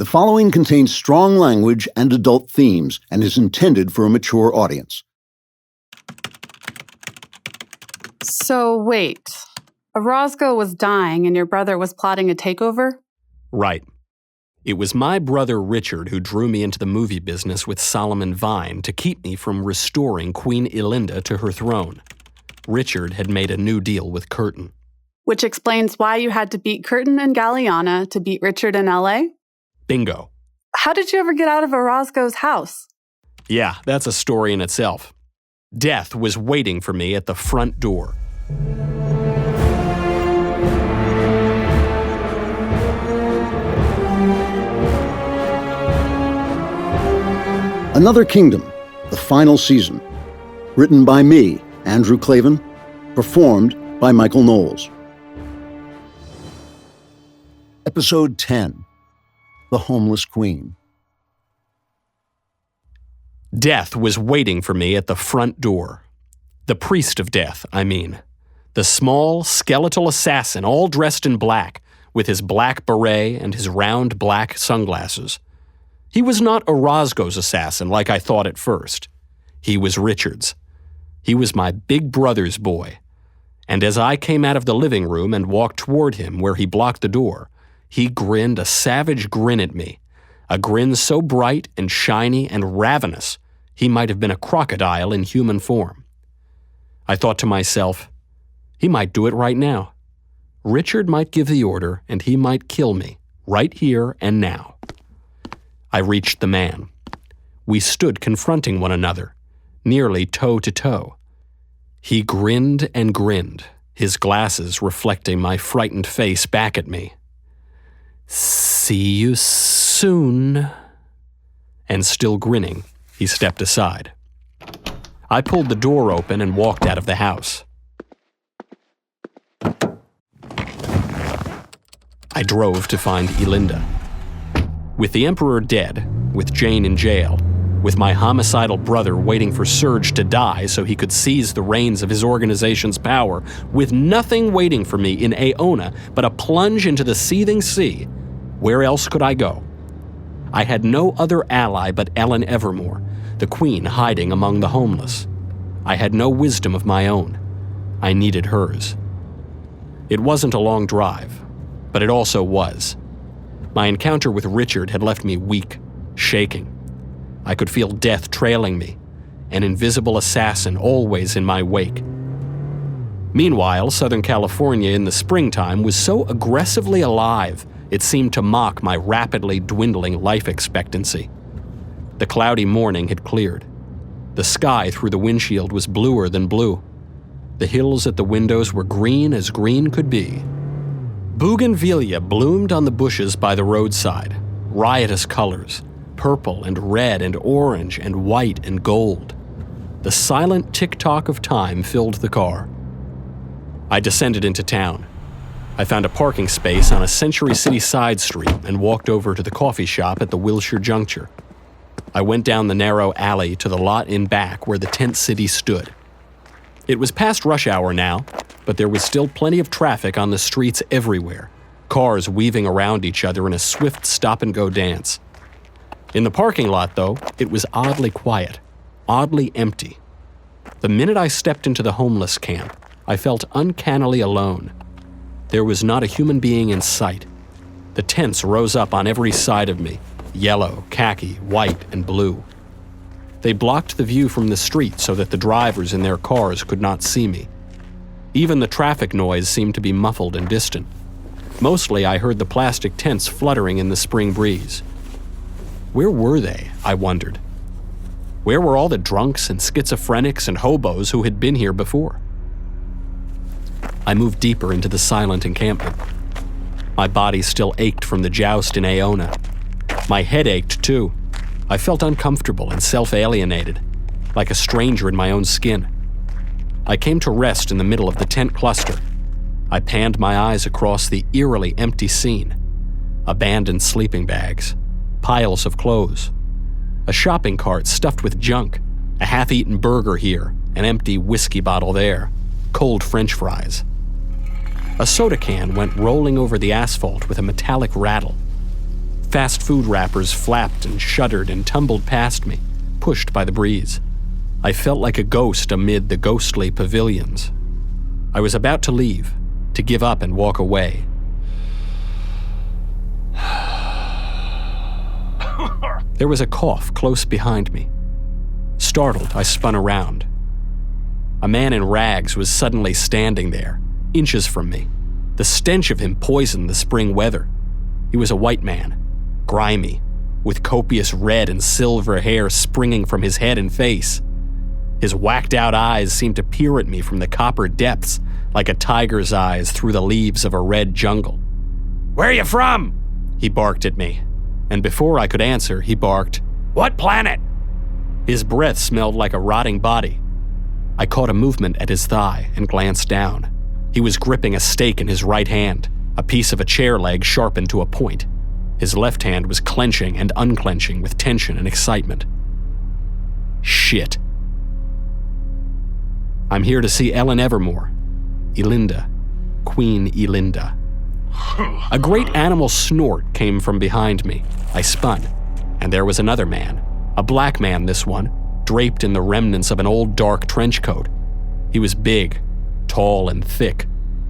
The following contains strong language and adult themes and is intended for a mature audience. So wait, Roscoe was dying and your brother was plotting a takeover? Right. It was my brother Richard who drew me into the movie business with Solomon Vine to keep me from restoring Queen Elinda to her throne. Richard had made a new deal with Curtin. Which explains why you had to beat Curtin and Galiana to beat Richard in LA? Bingo. How did you ever get out of Roscoe's house? Yeah, that's a story in itself. Death was waiting for me at the front door. Another Kingdom, the final season. Written by me, Andrew Clavin. Performed by Michael Knowles. Episode 10. The Homeless Queen. Death was waiting for me at the front door. The priest of death, I mean. The small, skeletal assassin, all dressed in black, with his black beret and his round black sunglasses. He was not a Roscoe's assassin like I thought at first. He was Richard's. He was my big brother's boy. And as I came out of the living room and walked toward him where he blocked the door, he grinned a savage grin at me, a grin so bright and shiny and ravenous he might have been a crocodile in human form. I thought to myself, he might do it right now. Richard might give the order and he might kill me, right here and now. I reached the man. We stood confronting one another, nearly toe to toe. He grinned and grinned, his glasses reflecting my frightened face back at me. "See you soon." And still grinning, he stepped aside. I pulled the door open and walked out of the house. I drove to find Elinda. With the Emperor dead, with Jane in jail, with my homicidal brother waiting for Serge to die so he could seize the reins of his organization's power, with nothing waiting for me in Aona but a plunge into the seething sea, where else could I go? I had no other ally but Ellen Evermore, the queen hiding among the homeless. I had no wisdom of my own. I needed hers. It wasn't a long drive, but it also was. My encounter with Richard had left me weak, shaking. I could feel death trailing me, an invisible assassin always in my wake. Meanwhile, Southern California in the springtime was so aggressively alive, it seemed to mock my rapidly dwindling life expectancy. The cloudy morning had cleared. The sky through the windshield was bluer than blue. The hills at the windows were green as green could be. Bougainvillea bloomed on the bushes by the roadside, riotous colors, purple and red and orange and white and gold. The silent tick-tock of time filled the car. I descended into town. I found a parking space on a Century City side street and walked over to the coffee shop at the Wilshire Juncture. I went down the narrow alley to the lot in back where the tent city stood. It was past rush hour now, but there was still plenty of traffic on the streets everywhere, cars weaving around each other in a swift stop-and-go dance. In the parking lot, though, it was oddly quiet, oddly empty. The minute I stepped into the homeless camp, I felt uncannily alone. There was not a human being in sight. The tents rose up on every side of me, yellow, khaki, white, and blue. They blocked the view from the street so that the drivers in their cars could not see me. Even the traffic noise seemed to be muffled and distant. Mostly I heard the plastic tents fluttering in the spring breeze. Where were they, I wondered? Where were all the drunks and schizophrenics and hobos who had been here before? I moved deeper into the silent encampment. My body still ached from the joust in Aona. My head ached too. I felt uncomfortable and self-alienated, like a stranger in my own skin. I came to rest in the middle of the tent cluster. I panned my eyes across the eerily empty scene. Abandoned sleeping bags, piles of clothes, a shopping cart stuffed with junk, a half-eaten burger here, an empty whiskey bottle there, cold French fries. A soda can went rolling over the asphalt with a metallic rattle. Fast food wrappers flapped and shuddered and tumbled past me, pushed by the breeze. I felt like a ghost amid the ghostly pavilions. I was about to leave, to give up and walk away. There was a cough close behind me. Startled, I spun around. A man in rags was suddenly standing there, inches from me. The stench of him poisoned the spring weather. He was a white man, grimy, with copious red and silver hair springing from his head and face. His whacked-out eyes seemed to peer at me from the copper depths like a tiger's eyes through the leaves of a red jungle. "Where are you from?" he barked at me, and before I could answer, he barked, "What planet?" His breath smelled like a rotting body. I caught a movement at his thigh and glanced down. He was gripping a stake in his right hand, a piece of a chair leg sharpened to a point. His left hand was clenching and unclenching with tension and excitement. Shit. "I'm here to see Ellen Evermore. Elinda. Queen Elinda." A great animal snort came from behind me. I spun, and there was another man, a black man this one, draped in the remnants of an old dark trench coat. He was big, tall and thick,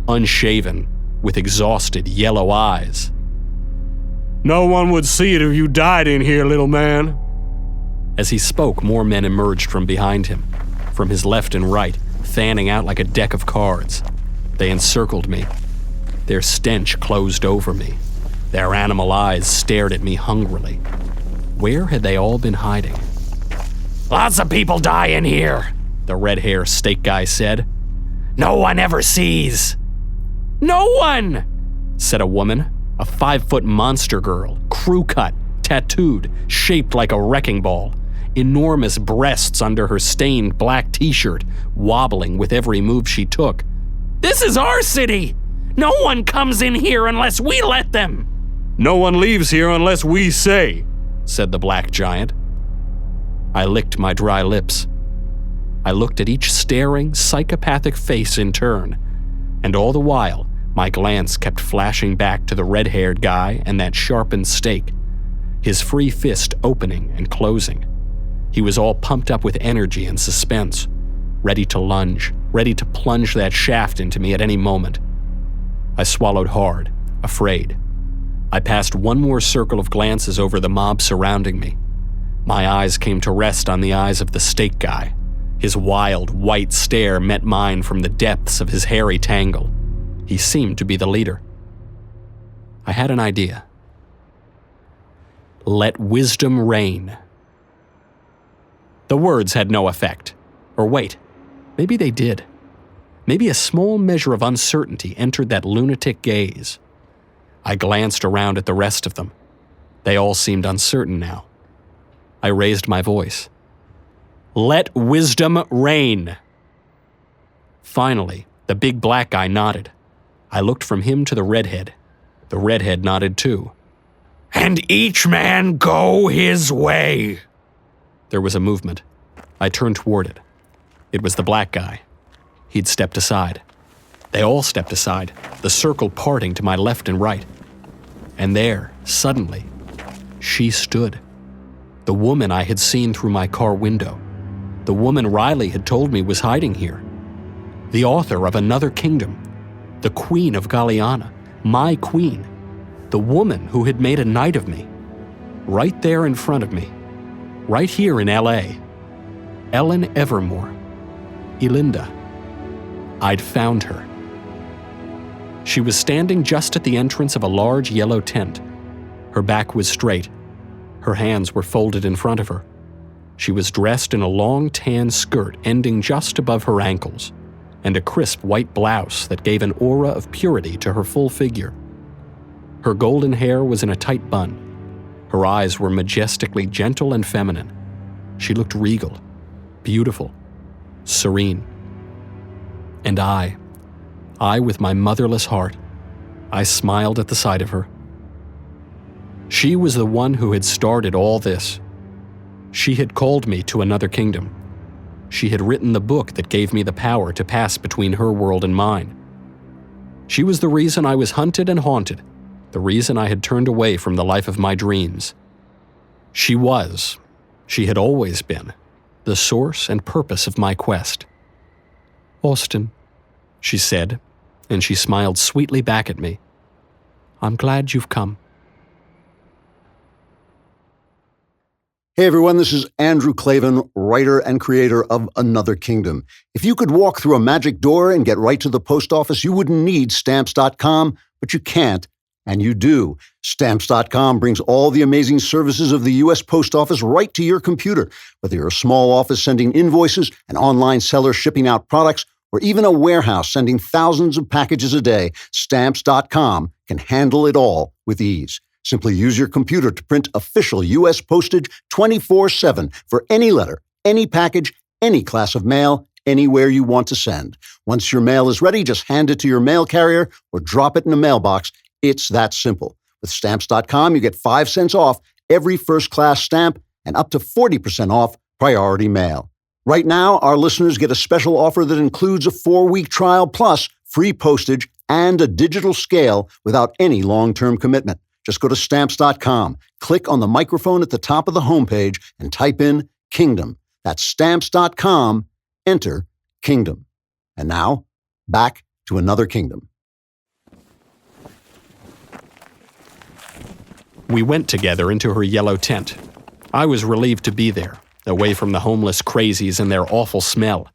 unshaven, with exhausted yellow eyes. "No one would see it if you died in here, little man." As he spoke, more men emerged from behind him, from his left and right, fanning out like a deck of cards. They encircled me. Their stench closed over me. Their animal eyes stared at me hungrily. Where had they all been hiding? "Lots of people die in here," the red-haired stake guy said. "No one ever sees." "No one," said a woman, a 5-foot monster girl, crew-cut, tattooed, shaped like a wrecking ball, enormous breasts under her stained black t-shirt, wobbling with every move she took. "This is our city! No one comes in here unless we let them!" "No one leaves here unless we say," said the black giant. I licked my dry lips. I looked at each staring, psychopathic face in turn, and all the while, my glance kept flashing back to the red-haired guy and that sharpened stake, his free fist opening and closing. He was all pumped up with energy and suspense, ready to lunge, ready to plunge that shaft into me at any moment. I swallowed hard, afraid. I passed one more circle of glances over the mob surrounding me. My eyes came to rest on the eyes of the stake guy. His wild, white stare met mine from the depths of his hairy tangle. He seemed to be the leader. I had an idea. "Let wisdom reign." The words had no effect. Or wait, maybe they did. Maybe a small measure of uncertainty entered that lunatic gaze. I glanced around at the rest of them. They all seemed uncertain now. I raised my voice. "Let wisdom reign." Finally, the big black guy nodded. I looked from him to the redhead. The redhead nodded too. "And each man go his way." There was a movement. I turned toward it. It was the black guy. He'd stepped aside. They all stepped aside, the circle parting to my left and right. And there, suddenly, she stood. The woman I had seen through my car window. The woman Riley had told me was hiding here. The author of another kingdom. The queen of Galiana. My queen. The woman who had made a knight of me. Right there in front of me. Right here in L.A. Ellen Evermore. Elinda. I'd found her. She was standing just at the entrance of a large yellow tent. Her back was straight. Her hands were folded in front of her. She was dressed in a long tan skirt ending just above her ankles, and a crisp white blouse that gave an aura of purity to her full figure. Her golden hair was in a tight bun. Her eyes were majestically gentle and feminine. She looked regal, beautiful, serene. And I with my motherless heart, I smiled at the sight of her. She was the one who had started all this. She had called me to another kingdom. She had written the book that gave me the power to pass between her world and mine. She was the reason I was hunted and haunted, the reason I had turned away from the life of my dreams. She had always been, the source and purpose of my quest. "Austin," she said, and she smiled sweetly back at me. "I'm glad you've come." Hey everyone, this is Andrew Klavan, writer and creator of Another Kingdom. If you could walk through a magic door and get right to the post office, you wouldn't need Stamps.com, but you can't, and you do. Stamps.com brings all the amazing services of the U.S. Post Office right to your computer. Whether you're a small office sending invoices, an online seller shipping out products, or even a warehouse sending thousands of packages a day, Stamps.com can handle it all with ease. Simply use your computer to print official U.S. postage 24/7 for any letter, any package, any class of mail, anywhere you want to send. Once your mail is ready, just hand it to your mail carrier or drop it in a mailbox. It's that simple. With Stamps.com, you get 5 cents off every first-class stamp and up to 40% off priority mail. Right now, our listeners get a special offer that includes a 4-week trial plus free postage and a digital scale without any long-term commitment. Just go to Stamps.com, click on the microphone at the top of the homepage, and type in Kingdom. That's Stamps.com, enter Kingdom. And now, back to Another Kingdom. We went together into her yellow tent. I was relieved to be there, away from the homeless crazies and their awful smell.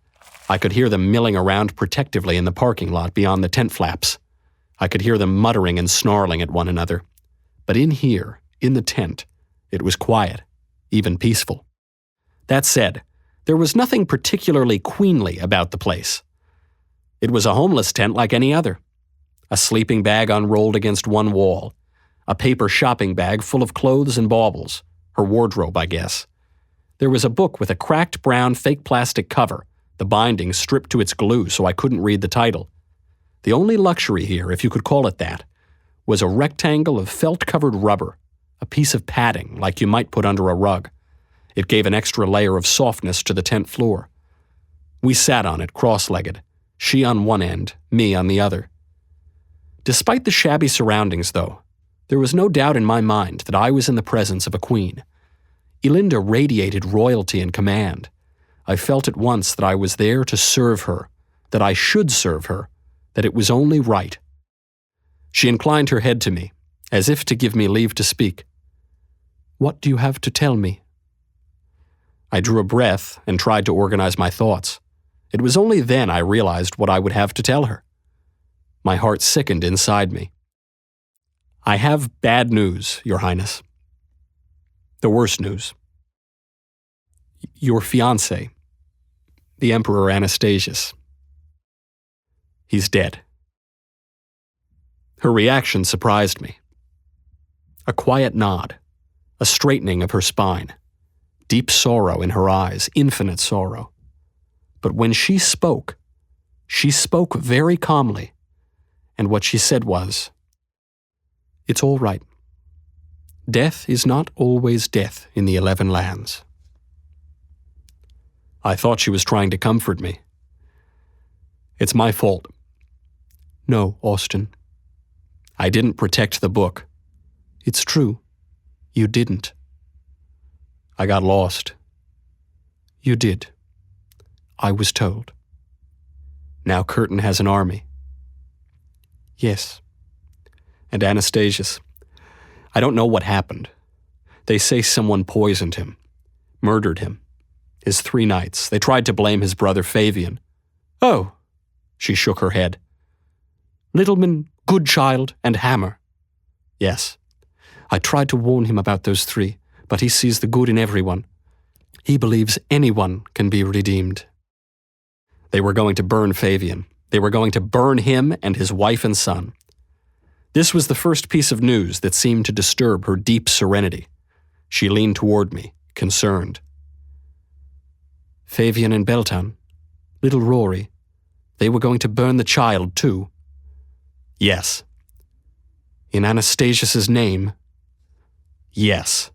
I could hear them milling around protectively in the parking lot beyond the tent flaps. I could hear them muttering and snarling at one another. But in here, in the tent, it was quiet, even peaceful. That said, there was nothing particularly queenly about the place. It was a homeless tent like any other. A sleeping bag unrolled against one wall, a paper shopping bag full of clothes and baubles, her wardrobe, I guess. There was a book with a cracked brown fake plastic cover, the binding stripped to its glue so I couldn't read the title. The only luxury here, if you could call it that, was a rectangle of felt-covered rubber, a piece of padding like you might put under a rug. It gave an extra layer of softness to the tent floor. We sat on it cross-legged, she on one end, me on the other. Despite the shabby surroundings, though, there was no doubt in my mind that I was in the presence of a queen. Elinda radiated royalty and command. I felt at once that I was there to serve her, that I should serve her, that it was only right. She inclined her head to me, as if to give me leave to speak. "What do you have to tell me?" I drew a breath and tried to organize my thoughts. It was only then I realized what I would have to tell her. My heart sickened inside me. "I have bad news, Your Highness. The worst news. Your fiancé, the Emperor Anastasius, he's dead." Her reaction surprised me. A quiet nod, a straightening of her spine, deep sorrow in her eyes, infinite sorrow. But when she spoke very calmly, and what she said was, "It's all right. Death is not always death in the 11 lands." I thought she was trying to comfort me. "It's my fault." "No, Austin. I didn't protect the book." "It's true. You didn't." "I got lost." "You did. I was told." "Now Curtin has an army." "Yes." "And Anastasius. I don't know what happened. They say someone poisoned him, murdered him. His 3 knights. They tried to blame his brother Fabian." "Oh," she shook her head. "Littleman, Goodchild, and Hammer." "Yes. I tried to warn him about those 3, but he sees the good in everyone. He believes anyone can be redeemed." They were going to burn Fabian. They were going to burn him and his wife and son. This was the first piece of news that seemed to disturb her deep serenity. She leaned toward me, concerned. "Fabian and Beltan, little Rory, they were going to burn the child too." "Yes." "In Anastasius's name?" "Yes."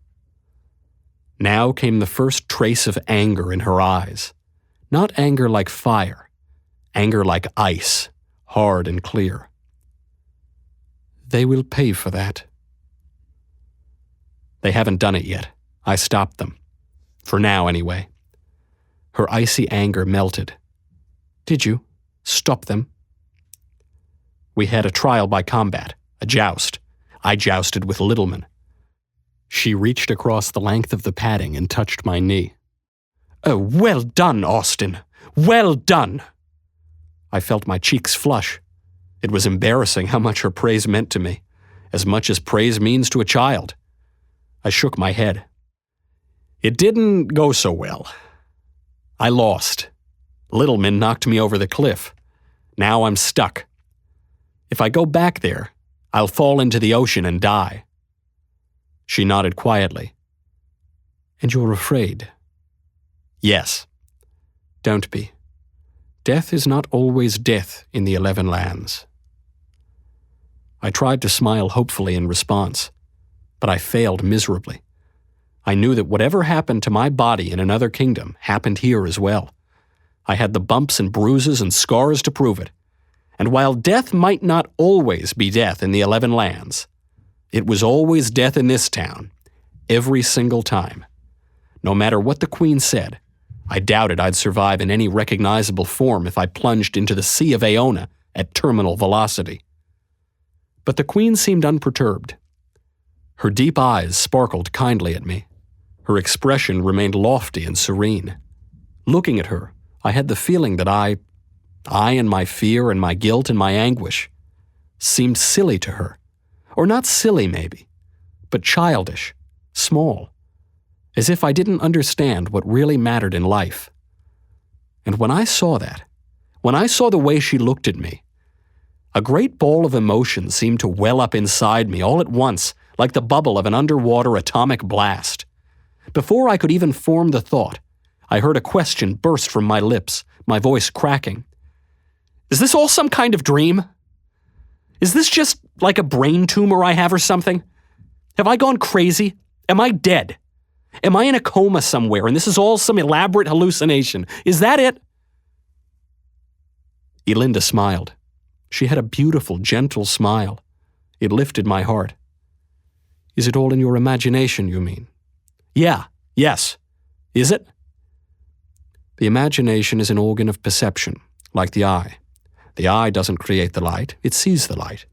Now came the first trace of anger in her eyes. Not anger like fire, anger like ice, hard and clear. They will pay for that. They haven't done it yet. I stopped them. For now, anyway. Her icy anger melted. Did you? Stop them? We had a trial by combat, a joust. I jousted with Littleman. She reached across the length of the padding and touched my knee. Oh, well done, Austin. Well done. I felt my cheeks flush. It was embarrassing how much her praise meant to me, as much as praise means to a child. I shook my head. It didn't go so well. I lost. Littleman knocked me over the cliff. Now I'm stuck. If I go back there, I'll fall into the ocean and die. She nodded quietly. And you're afraid? Yes. Don't be. Death is not always death in the 11 lands. I tried to smile hopefully in response, but I failed miserably. I knew that whatever happened to my body in another kingdom happened here as well. I had the bumps and bruises and scars to prove it. And while death might not always be death in the 11 lands, it was always death in this town, every single time. No matter what the Queen said, I doubted I'd survive in any recognizable form if I plunged into the Sea of Aona at terminal velocity. But the Queen seemed unperturbed. Her deep eyes sparkled kindly at me. Her expression remained lofty and serene. Looking at her, I had the feeling that I and my fear and my guilt and my anguish, seemed silly to her. Or not silly, maybe, but childish, small, as if I didn't understand what really mattered in life. And when I saw that, when I saw the way she looked at me, a great ball of emotion seemed to well up inside me all at once, like the bubble of an underwater atomic blast. Before I could even form the thought, I heard a question burst from my lips, my voice cracking. Is this all some kind of dream? Is this just like a brain tumor I have or something? Have I gone crazy? Am I dead? Am I in a coma somewhere and this is all some elaborate hallucination? Is that it? Elinda smiled. She had a beautiful, gentle smile. It lifted my heart. Is it all in your imagination, you mean? Yes. Is it? The imagination is an organ of perception, like the eye. The eye doesn't create the light, it sees the light.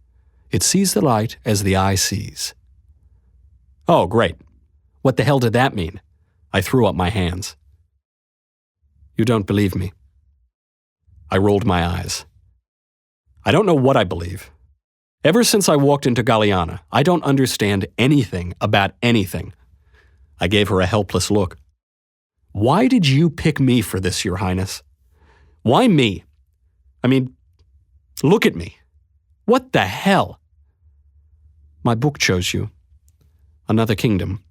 It sees the light as the eye sees. Oh, great. What the hell did that mean? I threw up my hands. You don't believe me. I rolled my eyes. I don't know what I believe. Ever since I walked into Galiana, I don't understand anything about anything. I gave her a helpless look. Why did you pick me for this, Your Highness? Why me? I mean, look at me. What the hell? My book chose you. Another Kingdom.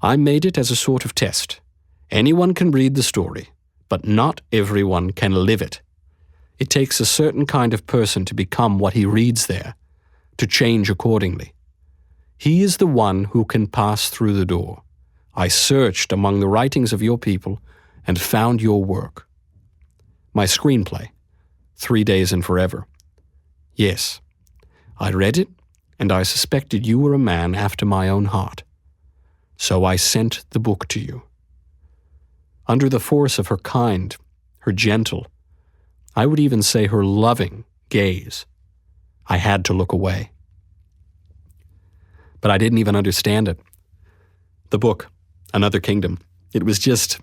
I made it as a sort of test. Anyone can read the story, but not everyone can live it. It takes a certain kind of person to become what he reads there, to change accordingly. He is the one who can pass through the door. I searched among the writings of your people and found your work. My screenplay, 3 Days and Forever. Yes, I read it, and I suspected you were a man after my own heart. So I sent the book to you. Under the force of her kind, her gentle, I would even say her loving gaze, I had to look away. But I didn't even understand it. The book, Another Kingdom, it was just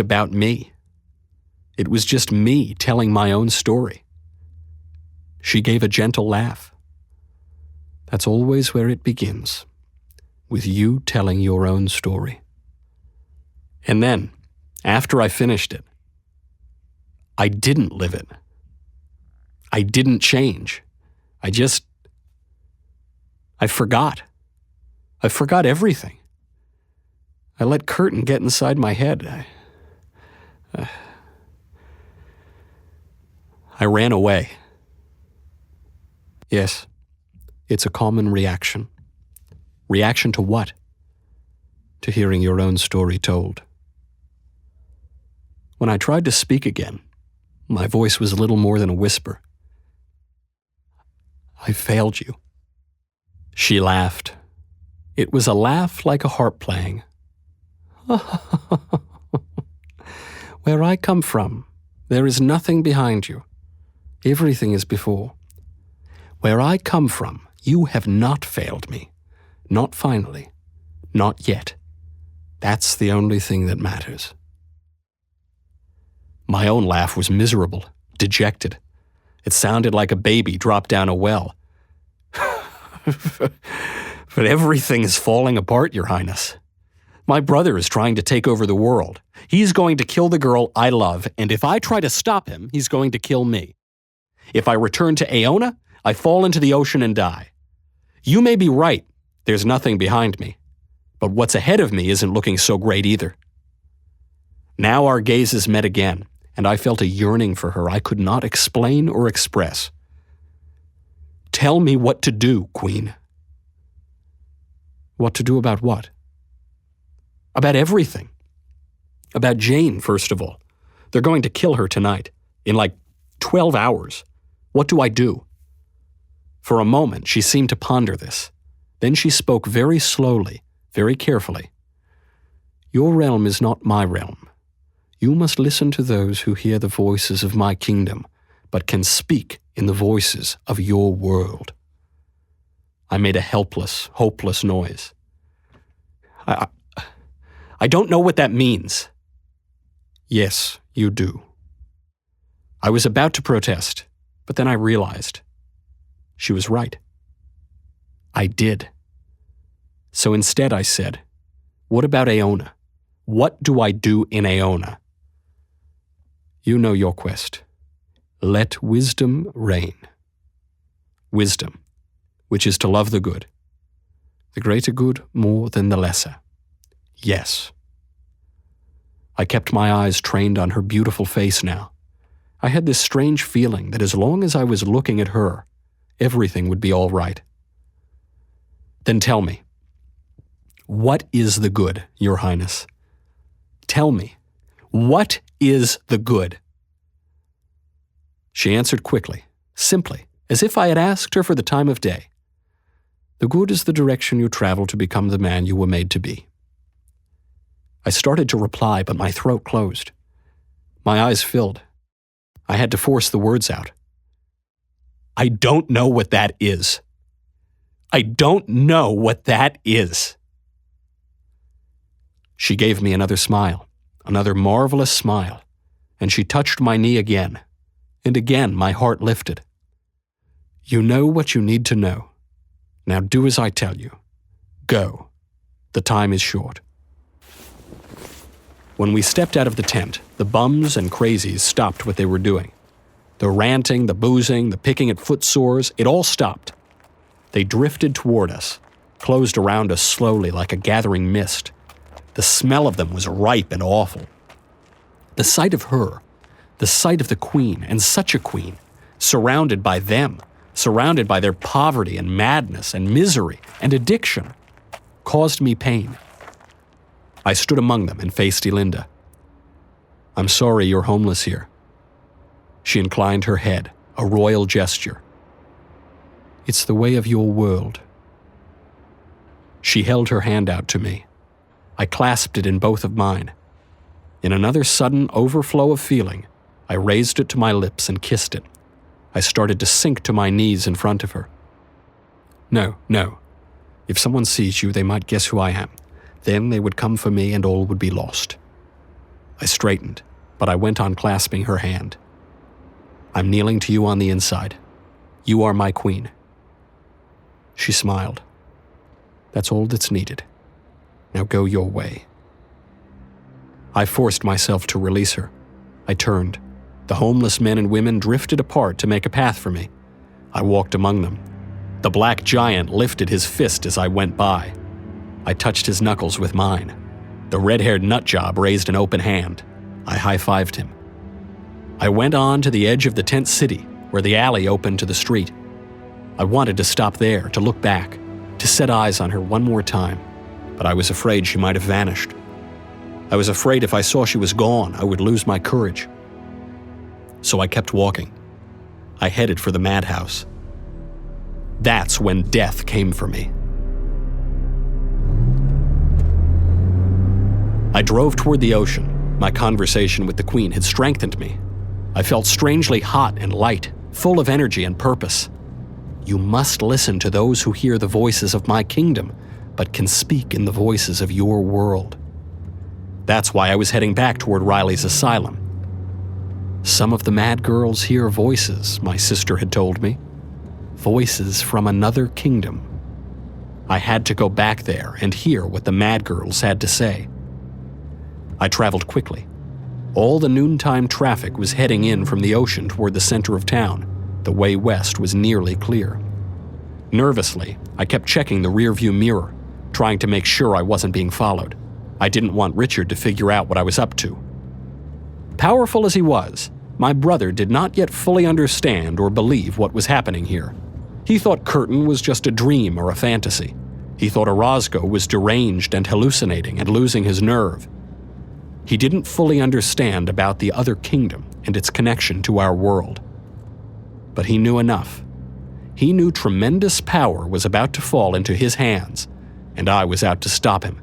about me. It was just me telling my own story. She gave a gentle laugh. That's always where it begins, with you telling your own story. And then, after I finished it, I didn't live it. I didn't change. I forgot. I forgot everything. I let Curtin get inside my head. I ran away. Yes, it's a common reaction. Reaction to what? To hearing your own story told. When I tried to speak again, my voice was little more than a whisper. I failed you." She laughed. It was a laugh like a harp playing. "Where I come from, there is nothing behind you. Everything is before. Where I come from, you have not failed me. Not finally. Not yet. That's the only thing that matters." My own laugh was miserable, dejected. It sounded like a baby dropped down a well. "But everything is falling apart, Your Highness. My brother is trying to take over the world. He's going to kill the girl I love, and if I try to stop him, he's going to kill me. If I return to Aona, I fall into the ocean and die. You may be right, there's nothing behind me, but what's ahead of me isn't looking so great either." Now our gazes met again, and I felt a yearning for her I could not explain or express. "Tell me what to do, Queen." "What to do about what?" "About everything. About Jane, first of all. They're going to kill her tonight, in like 12 hours. What do I do?" For a moment, she seemed to ponder this. Then she spoke very slowly, very carefully. "Your realm is not my realm. You must listen to those who hear the voices of my kingdom, but can speak in the voices of your world." I made a helpless, hopeless noise. I don't know what that means." "Yes, you do." I was about to protest, but then I realized she was right. I did. So instead I said, "What about Aona? What do I do in Aona?" "You know your quest. Let wisdom reign." Wisdom, which is to love the good. The greater good more than the lesser. Yes. I kept my eyes trained on her beautiful face now. I had this strange feeling that as long as I was looking at her, everything would be all right. "Then tell me, what is the good, Your Highness? Tell me, what is the good?" She answered quickly, simply, as if I had asked her for the time of day. "The good is the direction you travel to become the man you were made to be." I started to reply, but my throat closed. My eyes filled. I had to force the words out. "I don't know what that is. I don't know what that is." She gave me another smile, another marvelous smile, and she touched my knee again, and again my heart lifted. "You know what you need to know. Now do as I tell you. Go. The time is short." When we stepped out of the tent, the bums and crazies stopped what they were doing. The ranting, the boozing, the picking at foot sores, it all stopped. They drifted toward us, closed around us slowly like a gathering mist. The smell of them was ripe and awful. The sight of her, the sight of the queen, and such a queen, surrounded by them, surrounded by their poverty and madness and misery and addiction, caused me pain. I stood among them and faced Elinda. "I'm sorry you're homeless here." She inclined her head, a royal gesture. "It's the way of your world." She held her hand out to me. I clasped it in both of mine. In another sudden overflow of feeling, I raised it to my lips and kissed it. I started to sink to my knees in front of her. "No, no. If someone sees you, they might guess who I am. Then they would come for me and all would be lost." I straightened, but I went on clasping her hand. "I'm kneeling to you on the inside. You are my queen." She smiled. "That's all that's needed. Now go your way." I forced myself to release her. I turned. The homeless men and women drifted apart to make a path for me. I walked among them. The black giant lifted his fist as I went by. I touched his knuckles with mine. The red-haired nutjob raised an open hand. I high-fived him. I went on to the edge of the tent city, where the alley opened to the street. I wanted to stop there, to look back, to set eyes on her one more time, but I was afraid she might have vanished. I was afraid if I saw she was gone, I would lose my courage. So I kept walking. I headed for the madhouse. That's when death came for me. I drove toward the ocean. My conversation with the Queen had strengthened me. I felt strangely hot and light, full of energy and purpose. You must listen to those who hear the voices of my kingdom, but can speak in the voices of your world. That's why I was heading back toward Riley's asylum. Some of the mad girls hear voices, my sister had told me. Voices from another kingdom. I had to go back there and hear what the mad girls had to say. I traveled quickly. All the noontime traffic was heading in from the ocean toward the center of town. The way west was nearly clear. Nervously, I kept checking the rearview mirror, trying to make sure I wasn't being followed. I didn't want Richard to figure out what I was up to. Powerful as he was, my brother did not yet fully understand or believe what was happening here. He thought Curtin was just a dream or a fantasy. He thought Roscoe was deranged and hallucinating and losing his nerve. He didn't fully understand about the other kingdom and its connection to our world. But he knew enough. He knew tremendous power was about to fall into his hands, and I was out to stop him.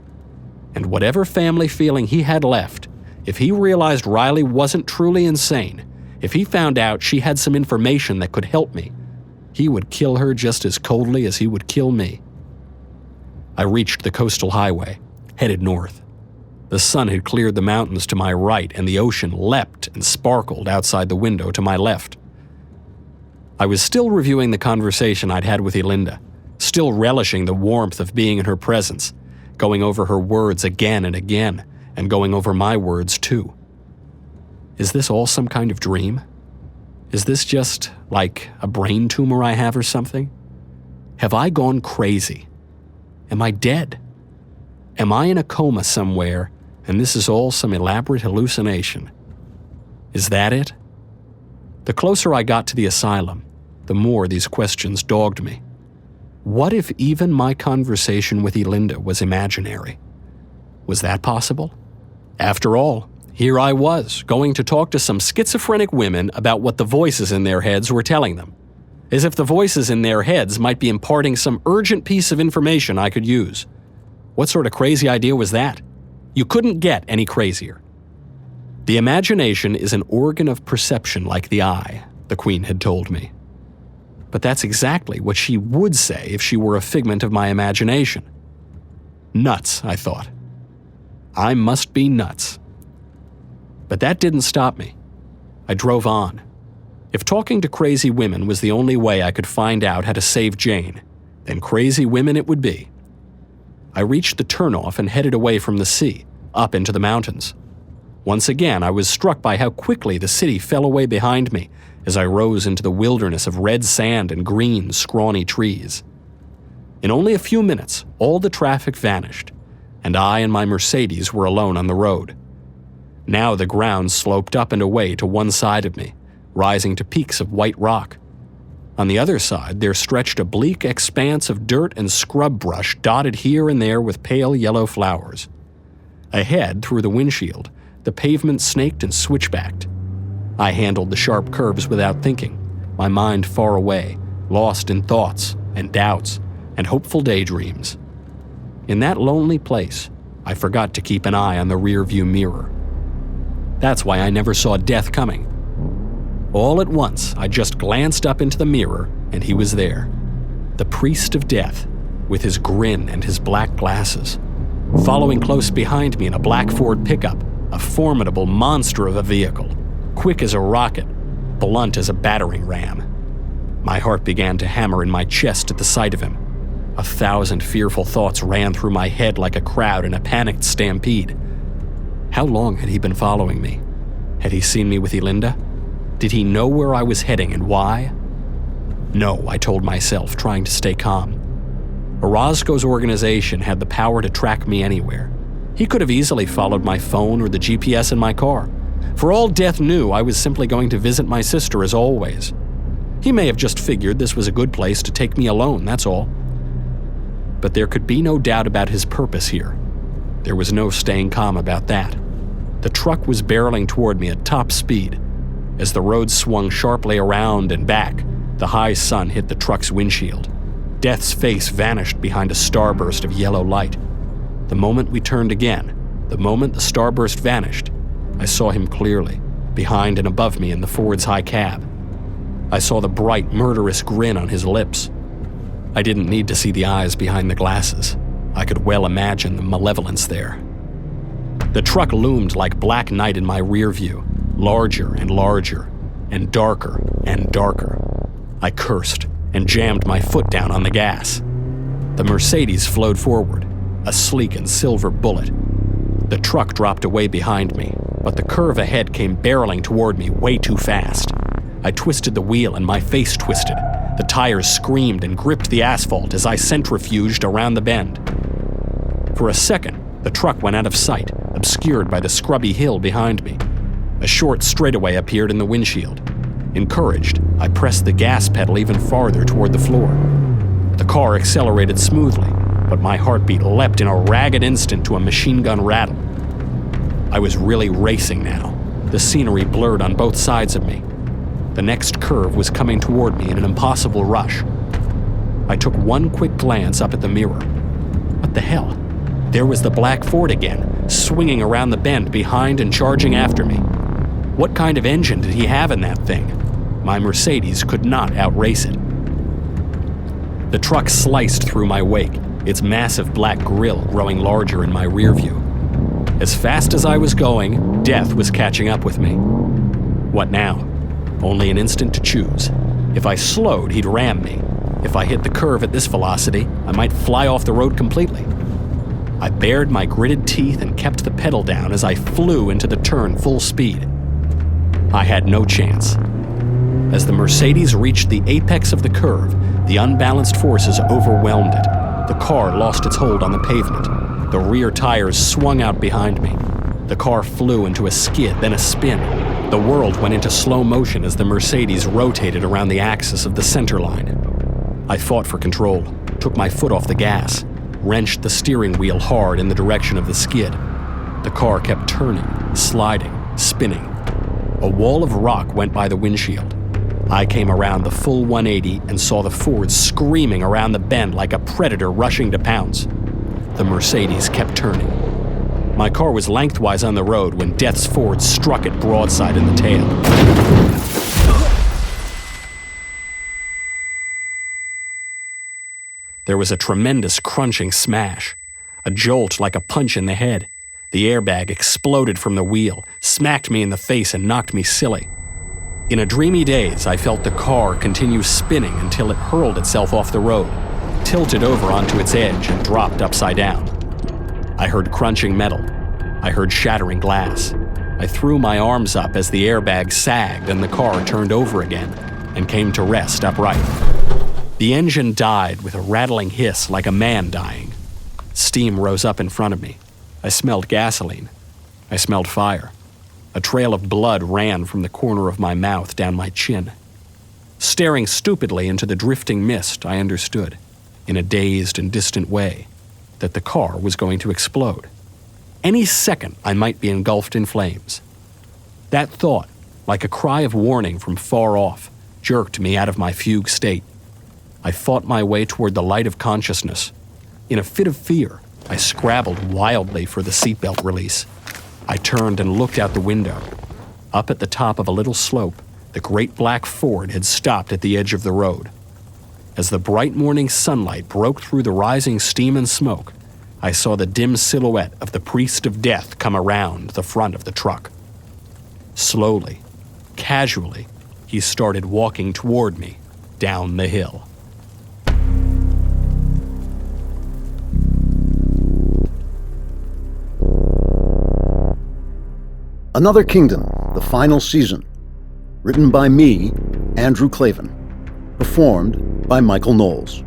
And whatever family feeling he had left, if he realized Riley wasn't truly insane, if he found out she had some information that could help me, he would kill her just as coldly as he would kill me. I reached the coastal highway, headed north. The sun had cleared the mountains to my right, and the ocean leapt and sparkled outside the window to my left. I was still reviewing the conversation I'd had with Elinda, still relishing the warmth of being in her presence, going over her words again and again, and going over my words too. Is this all some kind of dream? Is this just like a brain tumor I have or something? Have I gone crazy? Am I dead? Am I in a coma somewhere, and this is all some elaborate hallucination? Is that it? The closer I got to the asylum, the more these questions dogged me. What if even my conversation with Elinda was imaginary? Was that possible? After all, here I was, going to talk to some schizophrenic women about what the voices in their heads were telling them. As if the voices in their heads might be imparting some urgent piece of information I could use. What sort of crazy idea was that? You couldn't get any crazier. The imagination is an organ of perception like the eye, the Queen had told me. But that's exactly what she would say if she were a figment of my imagination. Nuts, I thought. I must be nuts. But that didn't stop me. I drove on. If talking to crazy women was the only way I could find out how to save Jane, then crazy women it would be. I reached the turnoff and headed away from the sea, up into the mountains. Once again, I was struck by how quickly the city fell away behind me as I rose into the wilderness of red sand and green, scrawny trees. In only a few minutes, all the traffic vanished, and I and my Mercedes were alone on the road. Now the ground sloped up and away to one side of me, rising to peaks of white rock. On the other side, there stretched a bleak expanse of dirt and scrub brush dotted here and there with pale yellow flowers. Ahead, through the windshield, the pavement snaked and switchbacked. I handled the sharp curves without thinking, my mind far away, lost in thoughts and doubts and hopeful daydreams. In that lonely place, I forgot to keep an eye on the rearview mirror. That's why I never saw death coming. All at once, I just glanced up into the mirror, and he was there. The priest of death, with his grin and his black glasses. Following close behind me in a black Ford pickup, a formidable monster of a vehicle, quick as a rocket, blunt as a battering ram. My heart began to hammer in my chest at the sight of him. 1,000 fearful thoughts ran through my head like a crowd in a panicked stampede. How long had he been following me? Had he seen me with Elinda? Did he know where I was heading and why? No, I told myself, trying to stay calm. Roscoe's organization had the power to track me anywhere. He could have easily followed my phone or the GPS in my car. For all Death knew, I was simply going to visit my sister as always. He may have just figured this was a good place to take me alone, that's all. But there could be no doubt about his purpose here. There was no staying calm about that. The truck was barreling toward me at top speed. As the road swung sharply around and back, the high sun hit the truck's windshield. Death's face vanished behind a starburst of yellow light. The moment we turned again, the moment the starburst vanished, I saw him clearly, behind and above me in the Ford's high cab. I saw the bright, murderous grin on his lips. I didn't need to see the eyes behind the glasses. I could well imagine the malevolence there. The truck loomed like black night in my rear view, larger and larger, and darker and darker. I cursed and jammed my foot down on the gas. The Mercedes flowed forward, a sleek and silver bullet. The truck dropped away behind me, but the curve ahead came barreling toward me way too fast. I twisted the wheel and my face twisted. The tires screamed and gripped the asphalt as I centrifuged around the bend. For a second, the truck went out of sight, obscured by the scrubby hill behind me. A short straightaway appeared in the windshield. Encouraged, I pressed the gas pedal even farther toward the floor. The car accelerated smoothly, but my heartbeat leapt in a ragged instant to a machine gun rattle. I was really racing now. The scenery blurred on both sides of me. The next curve was coming toward me in an impossible rush. I took one quick glance up at the mirror. What the hell? There was the black Ford again, swinging around the bend behind and charging after me. What kind of engine did he have in that thing? My Mercedes could not outrace it. The truck sliced through my wake, its massive black grille growing larger in my rear view. As fast as I was going, death was catching up with me. What now? Only an instant to choose. If I slowed, he'd ram me. If I hit the curve at this velocity, I might fly off the road completely. I bared my gritted teeth and kept the pedal down as I flew into the turn full speed. I had no chance. As the Mercedes reached the apex of the curve, the unbalanced forces overwhelmed it. The car lost its hold on the pavement. The rear tires swung out behind me. The car flew into a skid, then a spin. The world went into slow motion as the Mercedes rotated around the axis of the center line. I fought for control, took my foot off the gas, wrenched the steering wheel hard in the direction of the skid. The car kept turning, sliding, spinning. A wall of rock went by the windshield. I came around the full 180 and saw the Ford screaming around the bend like a predator rushing to pounce. The Mercedes kept turning. My car was lengthwise on the road when Death's Ford struck it broadside in the tail. There was a tremendous crunching smash, a jolt like a punch in the head. The airbag exploded from the wheel, smacked me in the face and knocked me silly. In a dreamy daze, I felt the car continue spinning until it hurled itself off the road, tilted over onto its edge and dropped upside down. I heard crunching metal. I heard shattering glass. I threw my arms up as the airbag sagged and the car turned over again and came to rest upright. The engine died with a rattling hiss like a man dying. Steam rose up in front of me. I smelled gasoline. I smelled fire. A trail of blood ran from the corner of my mouth down my chin. Staring stupidly into the drifting mist, I understood, in a dazed and distant way, that the car was going to explode. Any second, I might be engulfed in flames. That thought, like a cry of warning from far off, jerked me out of my fugue state. I fought my way toward the light of consciousness. In a fit of fear, I scrabbled wildly for the seatbelt release. I turned and looked out the window. Up at the top of a little slope, the great black Ford had stopped at the edge of the road. As the bright morning sunlight broke through the rising steam and smoke, I saw the dim silhouette of the priest of death come around the front of the truck. Slowly, casually, he started walking toward me down the hill. Another Kingdom, the final season. Written by me, Andrew Klavan. Performed by Michael Knowles.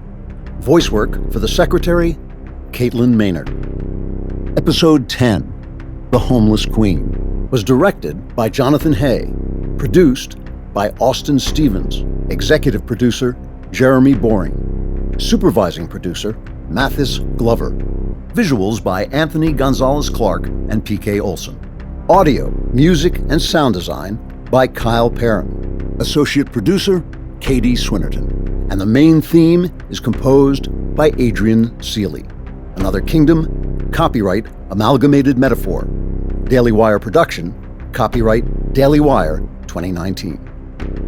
Voice work for the Secretary, Caitlin Maynard. Episode 10, The Homeless Queen, was directed by Jonathan Hay. Produced by Austin Stevens. Executive producer, Jeremy Boring. Supervising producer, Mathis Glover. Visuals by Anthony Gonzalez-Clark and P.K. Olson. Audio, music, and sound design by Kyle Perrin. Associate producer, Katie Swinnerton. and the main theme is composed by Adrian Seeley. Another Kingdom, copyright Amalgamated Metaphor. Daily Wire production, copyright Daily Wire 2019.